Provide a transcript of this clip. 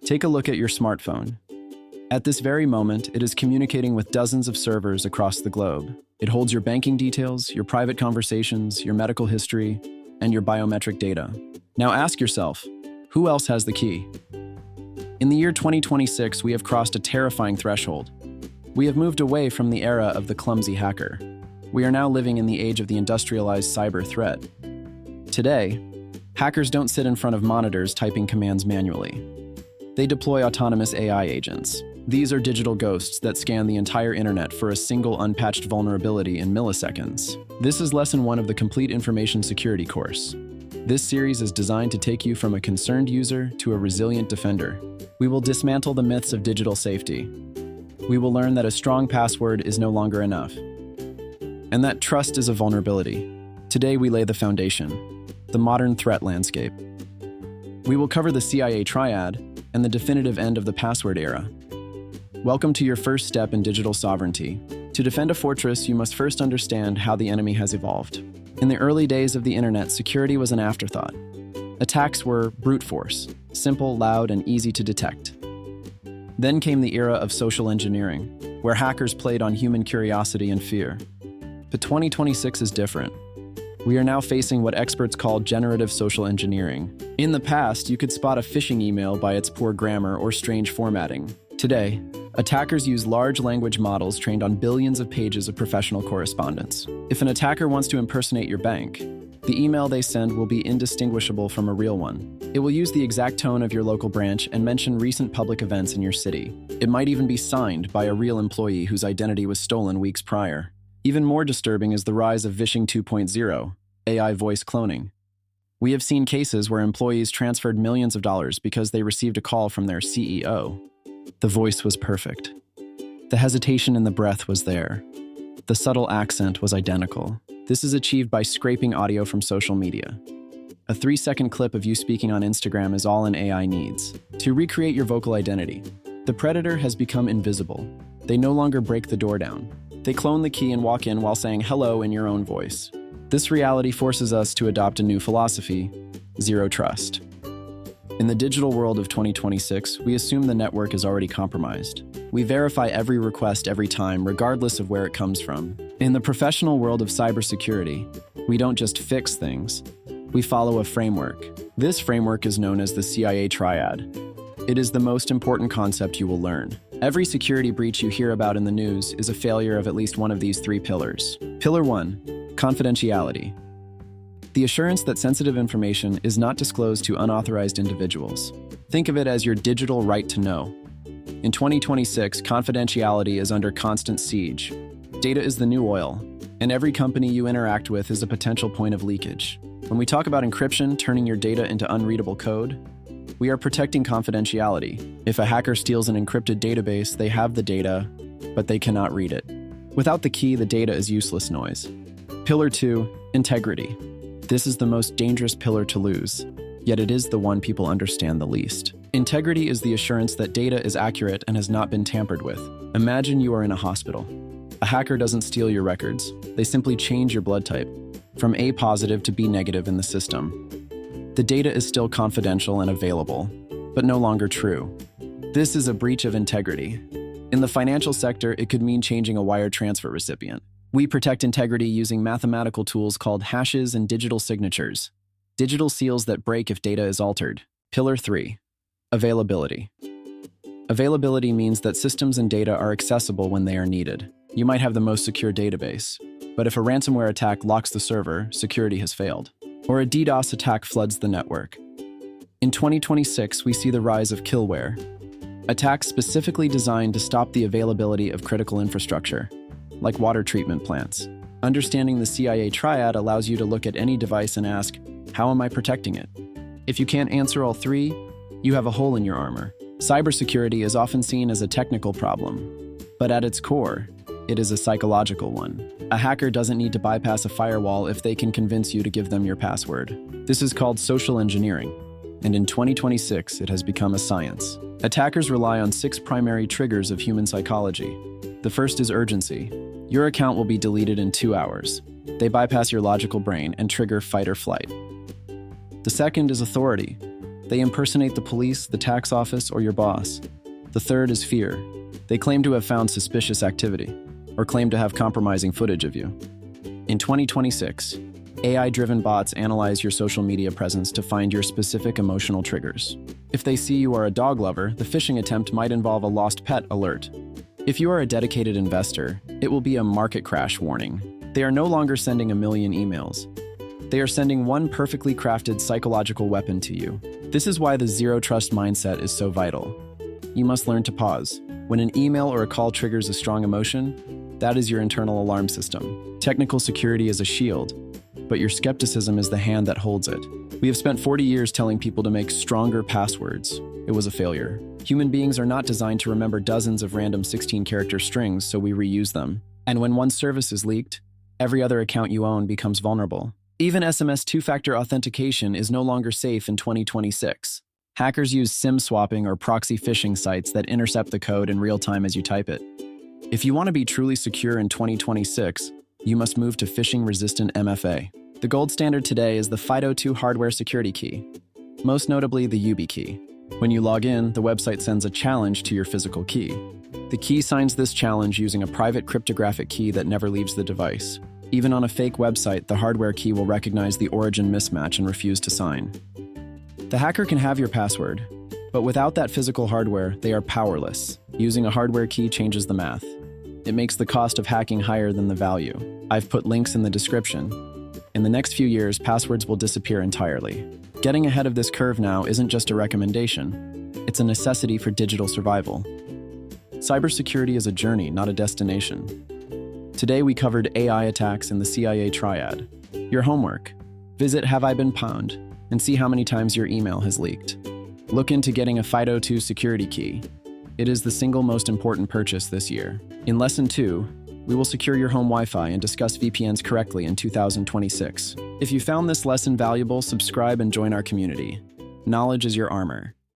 Take a look at your smartphone. At this very moment, it is communicating with dozens of servers across the globe. It holds your banking details, your private conversations, your medical history, and your biometric data. Now ask yourself, who else has the key? In the year 2026, we have crossed a terrifying threshold. We have moved away from the era of the clumsy hacker. We are now living in the age of the industrialized cyber threat. Today, hackers don't sit in front of monitors typing commands manually. They deploy autonomous AI agents. These are digital ghosts that scan the entire internet for a single unpatched vulnerability in milliseconds. This is lesson 1 of the Complete Information Security course. This series is designed to take you from a concerned user to a resilient defender. We will dismantle the myths of digital safety. We will learn that a strong password is no longer enough, and that trust is a vulnerability. Today we lay the foundation, the modern threat landscape. We will cover the CIA Triad and the definitive end of the password era. Welcome to your first step in digital sovereignty. To defend a fortress, you must first understand how the enemy has evolved. In the early days of the internet, security was an afterthought. Attacks were brute force, simple, loud, and easy to detect. Then came the era of social engineering, where hackers played on human curiosity and fear. But 2026 is different. We are now facing what experts call generative social engineering. In the past, you could spot a phishing email by its poor grammar or strange formatting. Today, attackers use large language models trained on billions of pages of professional correspondence. If an attacker wants to impersonate your bank, the email they send will be indistinguishable from a real one. It will use the exact tone of your local branch and mention recent public events in your city. It might even be signed by a real employee whose identity was stolen weeks prior. Even more disturbing is the rise of Vishing 2.0, AI voice cloning. We have seen cases where employees transferred millions of dollars because they received a call from their CEO. The voice was perfect. The hesitation in the breath was there. The subtle accent was identical. This is achieved by scraping audio from social media. A 3-second clip of you speaking on Instagram is all an AI needs. To recreate your vocal identity, the predator has become invisible. They no longer break the door down. They clone the key and walk in while saying hello in your own voice. This reality forces us to adopt a new philosophy: zero trust. In the digital world of 2026, we assume the network is already compromised. We verify every request every time, regardless of where it comes from. In the professional world of cybersecurity, we don't just fix things, we follow a framework. This framework is known as the CIA Triad. It is the most important concept you will learn. Every security breach you hear about in the news is a failure of at least one of these 3 pillars. Pillar 1, confidentiality. The assurance that sensitive information is not disclosed to unauthorized individuals. Think of it as your digital right to know. In 2026, confidentiality is under constant siege. Data is the new oil, and every company you interact with is a potential point of leakage. When we talk about encryption, turning your data into unreadable code, we are protecting confidentiality. If a hacker steals an encrypted database, they have the data, but they cannot read it. Without the key, the data is useless noise. Pillar 2, integrity. This is the most dangerous pillar to lose, yet it is the one people understand the least. Integrity is the assurance that data is accurate and has not been tampered with. Imagine you are in a hospital. A hacker doesn't steal your records. They simply change your blood type from A positive to B negative in the system. The data is still confidential and available, but no longer true. This is a breach of integrity. In the financial sector, it could mean changing a wire transfer recipient. We protect integrity using mathematical tools called hashes and digital signatures, digital seals that break if data is altered. Pillar 3, availability. Availability means that systems and data are accessible when they are needed. You might have the most secure database, but if a ransomware attack locks the server, security has failed. Or a DDoS attack floods the network. In 2026, we see the rise of killware, attacks specifically designed to stop the availability of critical infrastructure, like water treatment plants. Understanding the CIA Triad allows you to look at any device and ask, how am I protecting it? If you can't answer all 3, you have a hole in your armor. Cybersecurity is often seen as a technical problem, but at its core, it is a psychological one. A hacker doesn't need to bypass a firewall if they can convince you to give them your password. This is called social engineering, and in 2026, it has become a science. Attackers rely on 6 primary triggers of human psychology. The first is urgency. Your account will be deleted in 2 hours. They bypass your logical brain and trigger fight or flight. The second is authority. They impersonate the police, the tax office, or your boss. The third is fear. They claim to have found suspicious activity, or claim to have compromising footage of you. In 2026, AI-driven bots analyze your social media presence to find your specific emotional triggers. If they see you are a dog lover, the phishing attempt might involve a lost pet alert. If you are a dedicated investor, it will be a market crash warning. They are no longer sending a million emails. They are sending one perfectly crafted psychological weapon to you. This is why the zero-trust mindset is so vital. You must learn to pause. When an email or a call triggers a strong emotion, that is your internal alarm system. Technical security is a shield, but your skepticism is the hand that holds it. We have spent 40 years telling people to make stronger passwords. It was a failure. Human beings are not designed to remember dozens of random 16-character strings, so we reuse them. And when one service is leaked, every other account you own becomes vulnerable. Even SMS two-factor authentication is no longer safe in 2026. Hackers use SIM swapping or proxy phishing sites that intercept the code in real time as you type it. If you want to be truly secure in 2026, you must move to Phishing-Resistant MFA. The gold standard today is the FIDO2 Hardware Security Key, most notably the YubiKey. When you log in, the website sends a challenge to your physical key. The key signs this challenge using a private cryptographic key that never leaves the device. Even on a fake website, the hardware key will recognize the origin mismatch and refuse to sign. The hacker can have your password, but without that physical hardware, they are powerless. Using a hardware key changes the math. It makes the cost of hacking higher than the value. I've put links in the description. In the next few years, passwords will disappear entirely. Getting ahead of this curve now isn't just a recommendation. It's a necessity for digital survival. Cybersecurity is a journey, not a destination. Today we covered AI attacks in the CIA Triad. Your homework: visit Have I Been Pwned and see how many times your email has leaked. Look into getting a FIDO2 security key. It is the single most important purchase this year. In Lesson 2, we will secure your home Wi-Fi and discuss VPNs correctly in 2026. If you found this lesson valuable, subscribe and join our community. Knowledge is your armor.